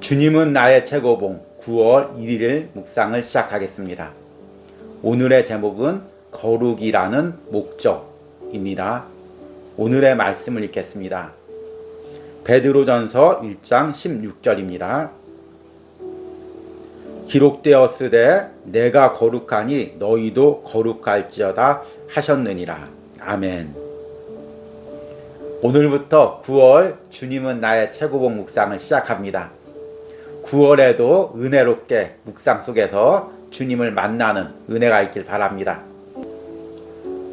주님은 나의 최고봉 9월 1일 묵상을 시작하겠습니다. 오늘의 제목은 거룩이라는 목적입니다. 오늘의 말씀을 읽겠습니다. 베드로전서 1장 16절입니다. 기록되었으되 내가 거룩하니 너희도 거룩할지어다 하셨느니라. 아멘. 오늘부터 9월 주님은 나의 최고봉 묵상을 시작합니다. 9월에도 은혜롭게 묵상 속에서 주님을 만나는 은혜가 있길 바랍니다.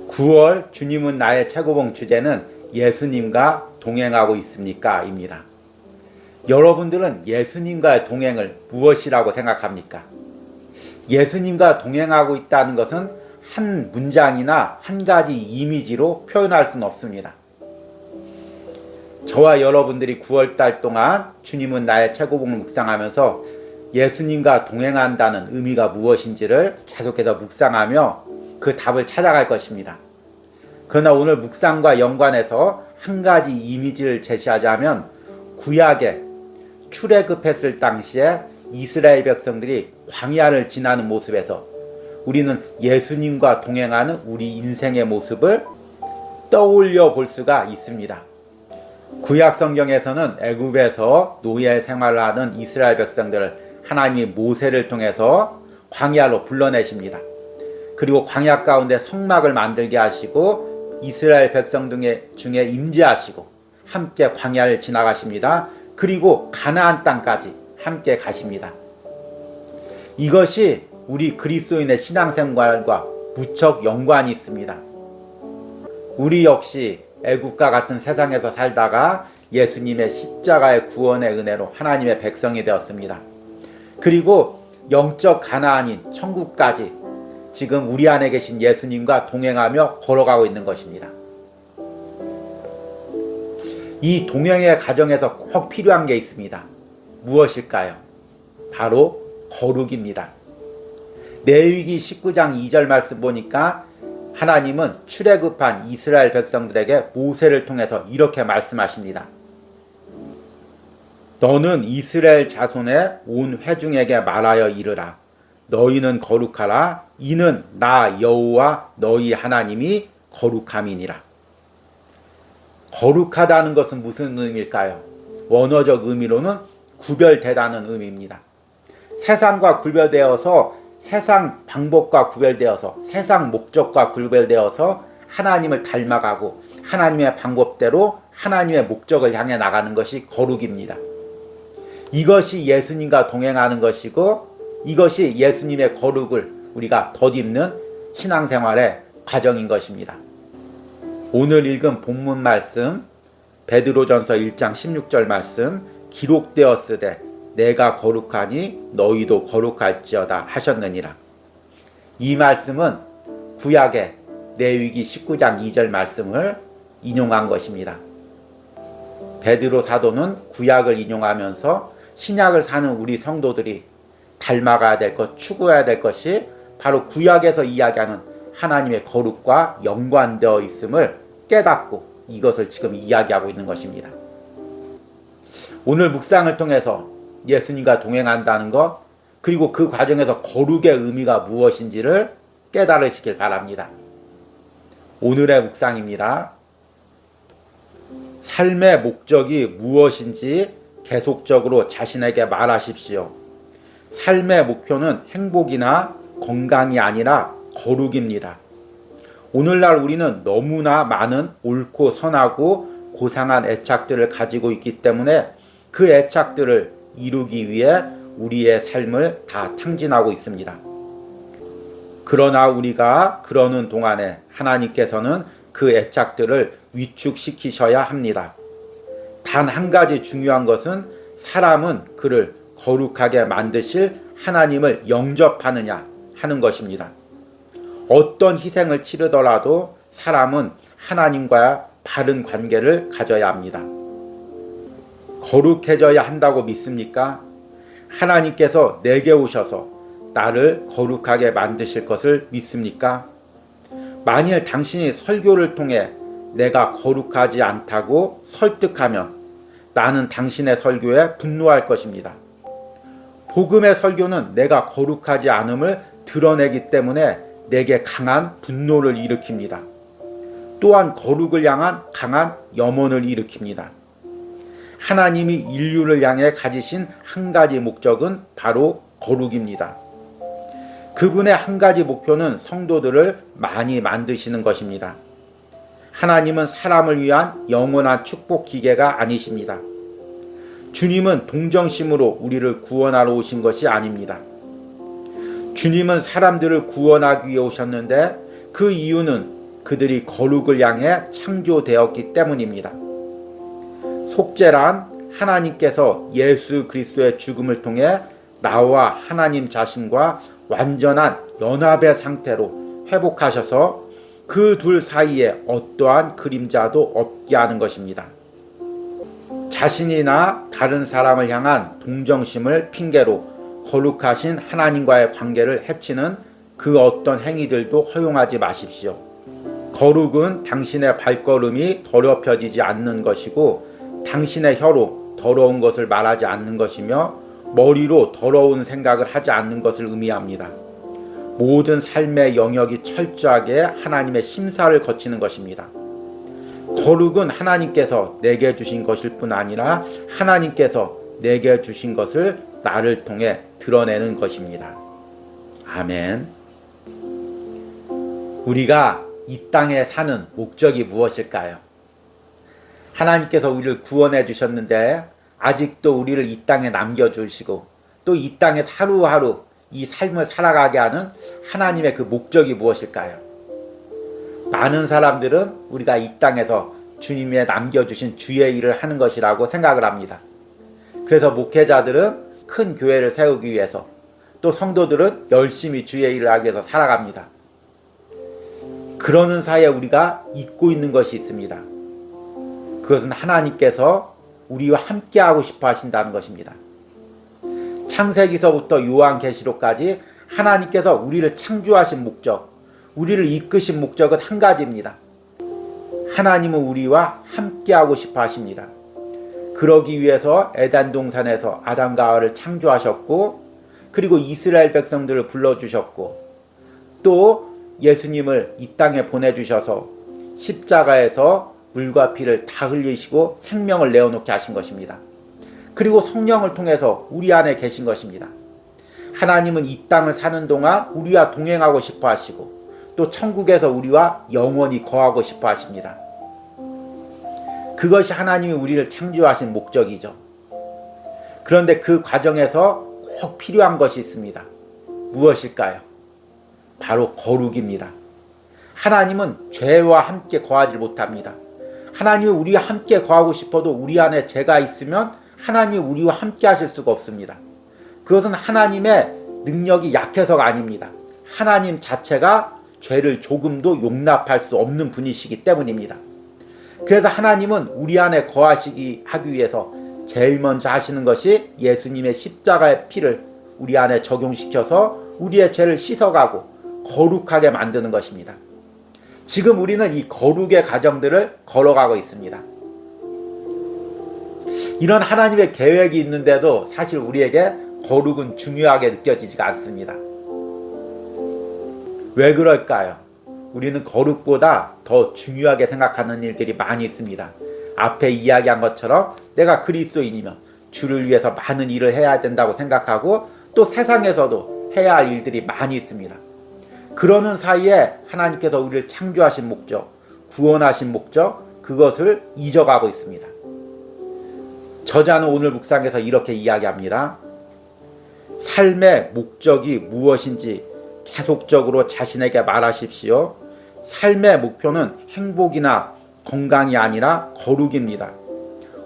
9월 주님은 나의 최고봉 주제는 예수님과 동행하고 있습니까? 입니다. 여러분들은 예수님과의 동행을 무엇이라고 생각합니까? 예수님과 동행하고 있다는 것은 한 문장이나 한 가지 이미지로 표현할 수는 없습니다. 저와 여러분들이 9월달 동안 주님은 나의 최고봉을 묵상하면서 예수님과 동행한다는 의미가 무엇인지를 계속해서 묵상하며 그 답을 찾아갈 것입니다. 그러나 오늘 묵상과 연관해서 한 가지 이미지를 제시하자면 구약에 출애굽했을 당시에 이스라엘 백성들이 광야를 지나는 모습에서 우리는 예수님과 동행하는 우리 인생의 모습을 떠올려 볼 수가 있습니다. 구약 성경에서는 애굽에서 노예 생활을 하는 이스라엘 백성들을 하나님이 모세를 통해서 광야로 불러내십니다. 그리고 광야 가운데 성막을 만들게 하시고 이스라엘 백성 중에 임재하시고 함께 광야를 지나가십니다. 그리고 가나안 땅까지 함께 가십니다. 이것이 우리 그리스도인의 신앙생활과 무척 연관이 있습니다. 우리 역시 애국과 같은 세상에서 살다가 예수님의 십자가의 구원의 은혜로 하나님의 백성이 되었습니다. 그리고 영적 가나안인 천국까지 지금 우리 안에 계신 예수님과 동행하며 걸어가고 있는 것입니다. 이 동행의 과정에서 꼭 필요한 게 있습니다. 무엇일까요? 바로 거룩입니다. 레위기 19장 2절 말씀 보니까 하나님은 출애굽한 이스라엘 백성들에게 모세를 통해서 이렇게 말씀하십니다. 너는 이스라엘 자손의 온 회중에게 말하여 이르라. 너희는 거룩하라. 이는 나 여호와 너희 하나님이 거룩함이니라. 거룩하다는 것은 무슨 의미일까요? 원어적 의미로는 구별되다는 의미입니다. 세상과 구별되어서 세상 방법과 구별되어서 세상 목적과 구별되어서 하나님을 닮아가고 하나님의 방법대로 하나님의 목적을 향해 나가는 것이 거룩입니다. 이것이 예수님과 동행하는 것이고 이것이 예수님의 거룩을 우리가 덧입는 신앙생활의 과정인 것입니다. 오늘 읽은 본문 말씀 베드로전서 1장 16절 말씀 기록되었으되 내가 거룩하니 너희도 거룩할지어다 하셨느니라. 이 말씀은 구약의 레위기 19장 2절 말씀을 인용한 것입니다. 베드로 사도는 구약을 인용하면서 신약을 사는 우리 성도들이 닮아가야 될 것, 추구해야 될 것이 바로 구약에서 이야기하는 하나님의 거룩과 연관되어 있음을 깨닫고 이것을 지금 이야기하고 있는 것입니다. 오늘 묵상을 통해서 예수님과 동행한다는 것, 그리고 그 과정에서 거룩의 의미가 무엇인지를 깨달으시길 바랍니다. 오늘의 묵상입니다. 삶의 목적이 무엇인지 계속적으로 자신에게 말하십시오. 삶의 목표는 행복이나 건강이 아니라 거룩입니다. 오늘날 우리는 너무나 많은 옳고 선하고 고상한 애착들을 가지고 있기 때문에 그 애착들을 이루기 위해 우리의 삶을 다 탕진하고 있습니다. 그러나 우리가 그러는 동안에 하나님께서는 그 애착들을 위축시키셔야 합니다. 단 한 가지 중요한 것은 사람은 그를 거룩하게 만드실 하나님을 영접하느냐 하는 것입니다. 어떤 희생을 치르더라도 사람은 하나님과 바른 관계를 가져야 합니다. 거룩해져야 한다고 믿습니까? 하나님께서 내게 오셔서 나를 거룩하게 만드실 것을 믿습니까? 만일 당신이 설교를 통해 내가 거룩하지 않다고 설득하면 나는 당신의 설교에 분노할 것입니다. 복음의 설교는 내가 거룩하지 않음을 드러내기 때문에 내게 강한 분노를 일으킵니다. 또한 거룩을 향한 강한 염원을 일으킵니다. 하나님이 인류를 향해 가지신 한 가지 목적은 바로 거룩입니다. 그분의 한 가지 목표는 성도들을 많이 만드시는 것입니다. 하나님은 사람을 위한 영원한 축복 기계가 아니십니다. 주님은 동정심으로 우리를 구원하러 오신 것이 아닙니다. 주님은 사람들을 구원하기 위해 오셨는데 그 이유는 그들이 거룩을 향해 창조되었기 때문입니다. 속죄란 하나님께서 예수 그리스도의 죽음을 통해 나와 하나님 자신과 완전한 연합의 상태로 회복하셔서 그 둘 사이에 어떠한 그림자도 없게 하는 것입니다. 자신이나 다른 사람을 향한 동정심을 핑계로 거룩하신 하나님과의 관계를 해치는 그 어떤 행위들도 허용하지 마십시오. 거룩은 당신의 발걸음이 더럽혀지지 않는 것이고 당신의 혀로 더러운 것을 말하지 않는 것이며 머리로 더러운 생각을 하지 않는 것을 의미합니다. 모든 삶의 영역이 철저하게 하나님의 심사를 거치는 것입니다. 거룩은 하나님께서 내게 주신 것일 뿐 아니라 하나님께서 내게 주신 것을 나를 통해 드러내는 것입니다. 아멘. 우리가 이 땅에 사는 목적이 무엇일까요? 하나님께서 우리를 구원해 주셨는데 아직도 우리를 이 땅에 남겨주시고 또 이 땅에 하루하루 이 삶을 살아가게 하는 하나님의 그 목적이 무엇일까요? 많은 사람들은 우리가 이 땅에서 주님의 남겨주신 주의 일을 하는 것이라고 생각을 합니다. 그래서 목회자들은 큰 교회를 세우기 위해서 또 성도들은 열심히 주의 일을 하기 위해서 살아갑니다. 그러는 사이에 우리가 잊고 있는 것이 있습니다. 그것은 하나님께서 우리와 함께하고 싶어 하신다는 것입니다. 창세기서부터 요한계시록까지 하나님께서 우리를 창조하신 목적, 우리를 이끄신 목적은 한 가지입니다. 하나님은 우리와 함께하고 싶어 하십니다. 그러기 위해서 에덴 동산에서 아담과 하와를 창조하셨고 그리고 이스라엘 백성들을 불러주셨고 또 예수님을 이 땅에 보내주셔서 십자가에서 물과 피를 다 흘리시고 생명을 내어놓게 하신 것입니다. 그리고 성령을 통해서 우리 안에 계신 것입니다. 하나님은 이 땅을 사는 동안 우리와 동행하고 싶어 하시고 또 천국에서 우리와 영원히 거하고 싶어 하십니다. 그것이 하나님이 우리를 창조하신 목적이죠. 그런데 그 과정에서 꼭 필요한 것이 있습니다. 무엇일까요? 바로 거룩입니다. 하나님은 죄와 함께 거하지 못합니다. 하나님이 우리와 함께 거하고 싶어도 우리 안에 죄가 있으면 하나님이 우리와 함께 하실 수가 없습니다. 그것은 하나님의 능력이 약해서가 아닙니다. 하나님 자체가 죄를 조금도 용납할 수 없는 분이시기 때문입니다. 그래서 하나님은 우리 안에 거하시기 하기 위해서 제일 먼저 하시는 것이 예수님의 십자가의 피를 우리 안에 적용시켜서 우리의 죄를 씻어가고 거룩하게 만드는 것입니다. 지금 우리는 이 거룩의 과정들을 걸어가고 있습니다. 이런 하나님의 계획이 있는데도 사실 우리에게 거룩은 중요하게 느껴지지가 않습니다. 왜 그럴까요? 우리는 거룩보다 더 중요하게 생각하는 일들이 많이 있습니다. 앞에 이야기한 것처럼 내가 그리스도인이면 주를 위해서 많은 일을 해야 된다고 생각하고 또 세상에서도 해야 할 일들이 많이 있습니다. 그러는 사이에 하나님께서 우리를 창조하신 목적, 구원하신 목적, 그것을 잊어가고 있습니다. 저자는 오늘 묵상에서 이렇게 이야기합니다. 삶의 목적이 무엇인지 계속적으로 자신에게 말하십시오. 삶의 목표는 행복이나 건강이 아니라 거룩입니다.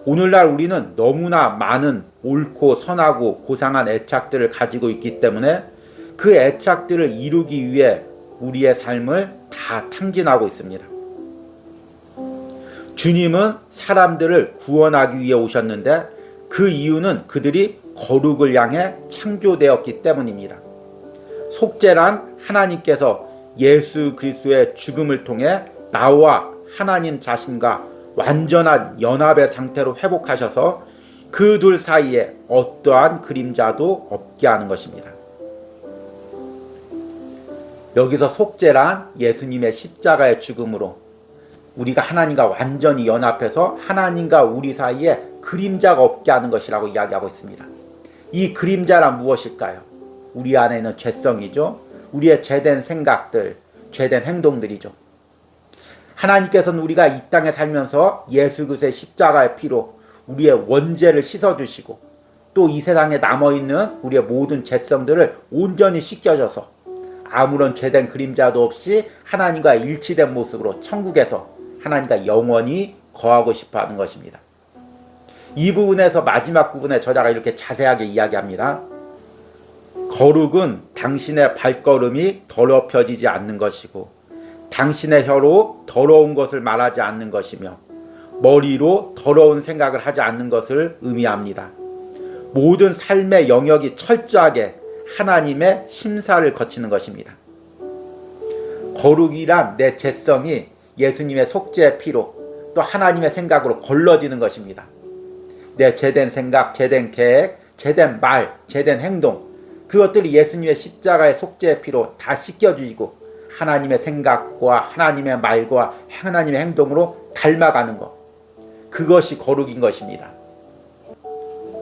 오늘날 우리는 너무나 많은 옳고 선하고 고상한 애착들을 가지고 있기 때문에 그 애착들을 이루기 위해 우리의 삶을 다 탕진하고 있습니다. 주님은 사람들을 구원하기 위해 오셨는데 그 이유는 그들이 거룩을 향해 창조되었기 때문입니다. 속죄란 하나님께서 예수 그리스도의 죽음을 통해 나와 하나님 자신과 완전한 연합의 상태로 회복하셔서 그 둘 사이에 어떠한 그림자도 없게 하는 것입니다. 여기서 속죄란 예수님의 십자가의 죽음으로 우리가 하나님과 완전히 연합해서 하나님과 우리 사이에 그림자가 없게 하는 것이라고 이야기하고 있습니다. 이 그림자란 무엇일까요? 우리 안에 있는 죄성이죠. 우리의 죄된 생각들, 죄된 행동들이죠. 하나님께서는 우리가 이 땅에 살면서 예수 그리스도의 십자가의 피로 우리의 원죄를 씻어주시고 또 이 세상에 남아있는 우리의 모든 죄성들을 온전히 씻겨줘서 아무런 죄된 그림자도 없이 하나님과 일치된 모습으로 천국에서 하나님과 영원히 거하고 싶어하는 것입니다. 이 부분에서 마지막 부분에 저자가 이렇게 자세하게 이야기합니다. 거룩은 당신의 발걸음이 더럽혀지지 않는 것이고 당신의 혀로 더러운 것을 말하지 않는 것이며 머리로 더러운 생각을 하지 않는 것을 의미합니다. 모든 삶의 영역이 철저하게 하나님의 심사를 거치는 것입니다. 거룩이란 내 죄성이 예수님의 속죄의 피로 또 하나님의 생각으로 걸러지는 것입니다. 내 죄된 생각, 죄된 계획, 죄된 말, 죄된 행동 그것들이 예수님의 십자가의 속죄의 피로 다 씻겨주시고 하나님의 생각과 하나님의 말과 하나님의 행동으로 닮아가는 것 그것이 거룩인 것입니다.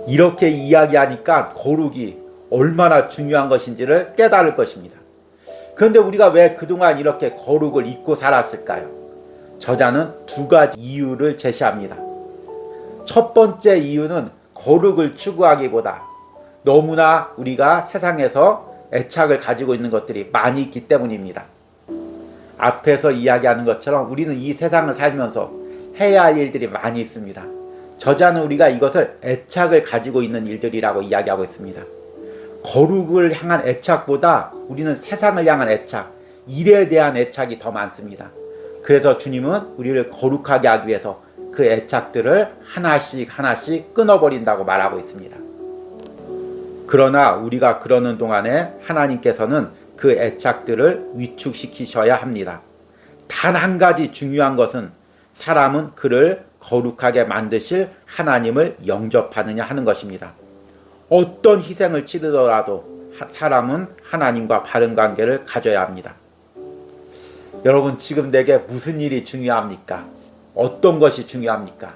이렇게 이야기하니까 거룩이 얼마나 중요한 것인지를 깨달을 것입니다. 그런데 우리가 왜 그동안 이렇게 거룩을 잊고 살았을까요? 저자는 두 가지 이유를 제시합니다. 첫 번째 이유는 거룩을 추구하기보다 너무나 우리가 세상에서 애착을 가지고 있는 것들이 많이 있기 때문입니다. 앞에서 이야기하는 것처럼 우리는 이 세상을 살면서 해야 할 일들이 많이 있습니다. 저자는 우리가 이것을 애착을 가지고 있는 일들이라고 이야기하고 있습니다. 거룩을 향한 애착보다 우리는 세상을 향한 애착, 일에 대한 애착이 더 많습니다. 그래서 주님은 우리를 거룩하게 하기 위해서 그 애착들을 하나씩 끊어버린다고 말하고 있습니다. 그러나 우리가 그러는 동안에 하나님께서는 그 애착들을 위축시키셔야 합니다. 단 한 가지 중요한 것은 사람은 그를 거룩하게 만드실 하나님을 영접하느냐 하는 것입니다. 어떤 희생을 치르더라도 사람은 하나님과 바른 관계를 가져야 합니다. 여러분 지금 내게 무슨 일이 중요합니까? 어떤 것이 중요합니까?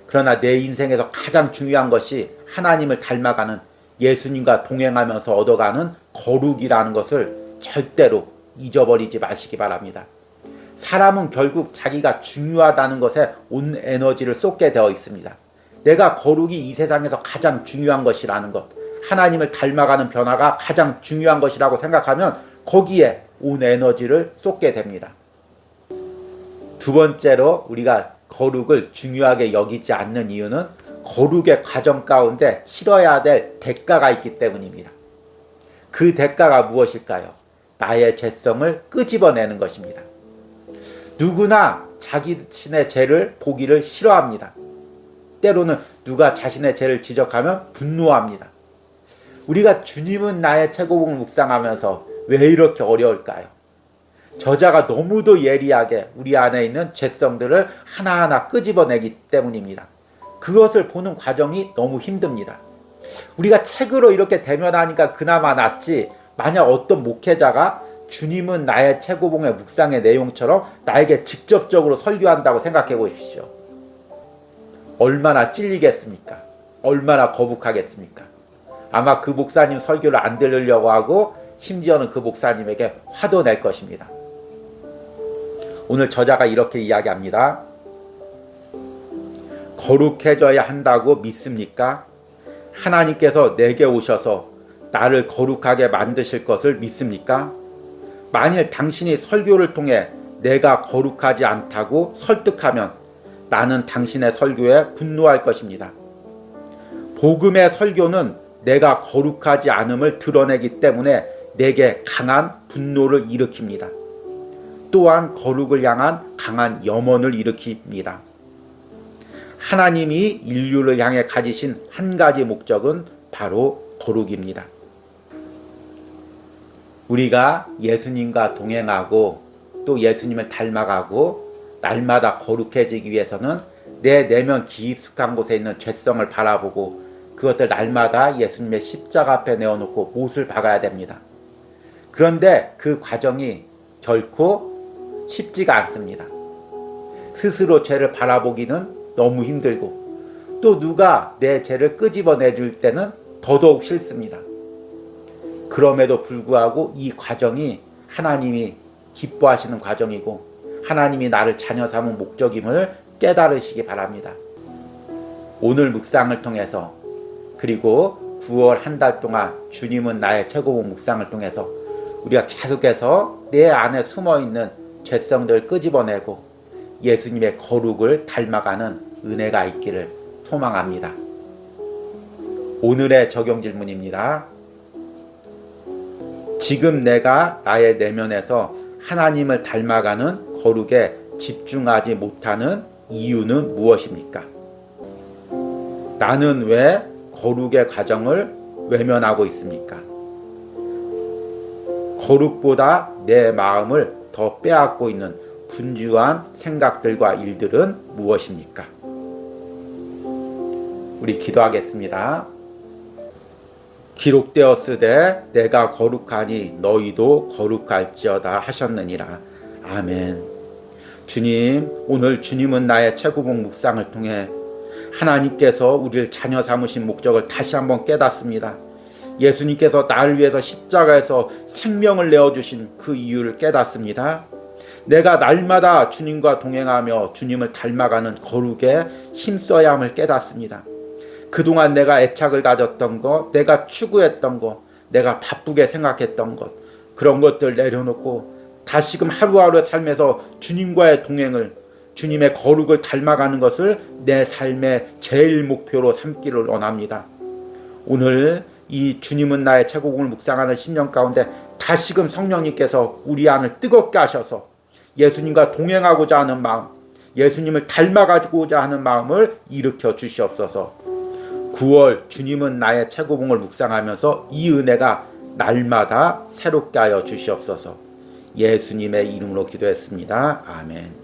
그러나 내 인생에서 가장 중요한 것이 하나님을 닮아가는 예수님과 동행하면서 얻어가는 거룩이라는 것을 절대로 잊어버리지 마시기 바랍니다. 사람은 결국 자기가 중요하다는 것에 온 에너지를 쏟게 되어 있습니다. 내가 거룩이 이 세상에서 가장 중요한 것이라는 것, 하나님을 닮아가는 변화가 가장 중요한 것이라고 생각하면 거기에 온 에너지를 쏟게 됩니다. 두 번째로 우리가 거룩을 중요하게 여기지 않는 이유는 거룩의 과정 가운데 치러야 될 대가가 있기 때문입니다. 그 대가가 무엇일까요? 나의 죄성을 끄집어내는 것입니다. 누구나 자신의 죄를 보기를 싫어합니다. 때로는 누가 자신의 죄를 지적하면 분노합니다. 우리가 주님은 나의 최고봉을 묵상하면서 왜 이렇게 어려울까요? 저자가 너무도 예리하게 우리 안에 있는 죄성들을 하나하나 끄집어내기 때문입니다. 그것을 보는 과정이 너무 힘듭니다. 우리가 책으로 이렇게 대면하니까 그나마 낫지, 만약 어떤 목회자가 주님은 나의 최고봉의 묵상의 내용처럼 나에게 직접적으로 설교한다고 생각해 보십시오. 얼마나 찔리겠습니까? 얼마나 거북하겠습니까? 아마 그 목사님 설교를 안 들으려고 하고 심지어는 그 목사님에게 화도 낼 것입니다. 오늘 저자가 이렇게 이야기합니다. 거룩해져야 한다고 믿습니까? 하나님께서 내게 오셔서 나를 거룩하게 만드실 것을 믿습니까? 만일 당신이 설교를 통해 내가 거룩하지 않다고 설득하면 나는 당신의 설교에 분노할 것입니다. 복음의 설교는 내가 거룩하지 않음을 드러내기 때문에 내게 강한 분노를 일으킵니다. 또한 거룩을 향한 강한 염원을 일으킵니다. 하나님이 인류를 향해 가지신 한 가지 목적은 바로 거룩입니다. 우리가 예수님과 동행하고 또 예수님을 닮아가고 날마다 거룩해지기 위해서는 내 내면 깊숙한 곳에 있는 죄성을 바라보고 그것들 날마다 예수님의 십자가 앞에 내어놓고 못을 박아야 됩니다. 그런데 그 과정이 결코 쉽지가 않습니다. 스스로 죄를 바라보기는 너무 힘들고 또 누가 내 죄를 끄집어내 줄 때는 더더욱 싫습니다. 그럼에도 불구하고 이 과정이 하나님이 기뻐하시는 과정이고 하나님이 나를 자녀 삼은 목적임을 깨달으시기 바랍니다. 오늘 묵상을 통해서 그리고 9월 한 달 동안 주님은 나의 최고봉 묵상을 통해서 우리가 계속해서 내 안에 숨어있는 죄성들을 끄집어내고 예수님의 거룩을 닮아가는 은혜가 있기를 소망합니다. 오늘의 적용 질문입니다. 지금 내가 나의 내면에서 하나님을 닮아가는 거룩에 집중하지 못하는 이유는 무엇입니까? 나는 왜 거룩의 과정을 외면하고 있습니까? 거룩보다 내 마음을 더 빼앗고 있는 분주한 생각들과 일들은 무엇입니까? 우리 기도하겠습니다. 기록되었으되 내가 거룩하니 너희도 거룩할지어다 하셨느니라. 아멘. 주님, 오늘 주님은 나의 최고봉 묵상을 통해 하나님께서 우리를 자녀 삼으신 목적을 다시 한번 깨닫습니다. 예수님께서 나를 위해서 십자가에서 생명을 내어주신 그 이유를 깨닫습니다. 내가 날마다 주님과 동행하며 주님을 닮아가는 거룩에 힘써야 함을 깨닫습니다. 그동안 내가 애착을 가졌던 것, 내가 추구했던 것, 내가 바쁘게 생각했던 것, 그런 것들 내려놓고 다시금 하루하루의 삶에서 주님과의 동행을, 주님의 거룩을 닮아가는 것을 내 삶의 제일 목표로 삼기를 원합니다. 오늘 이 주님은 나의 최고봉을 묵상하는 10년 가운데 다시금 성령님께서 우리 안을 뜨겁게 하셔서 예수님과 동행하고자 하는 마음, 예수님을 닮아가고자 하는 마음을 일으켜 주시옵소서. 9월 주님은 나의 최고봉을 묵상하면서 이 은혜가 날마다 새롭게 하여 주시옵소서. 예수님의 이름으로 기도했습니다. 아멘.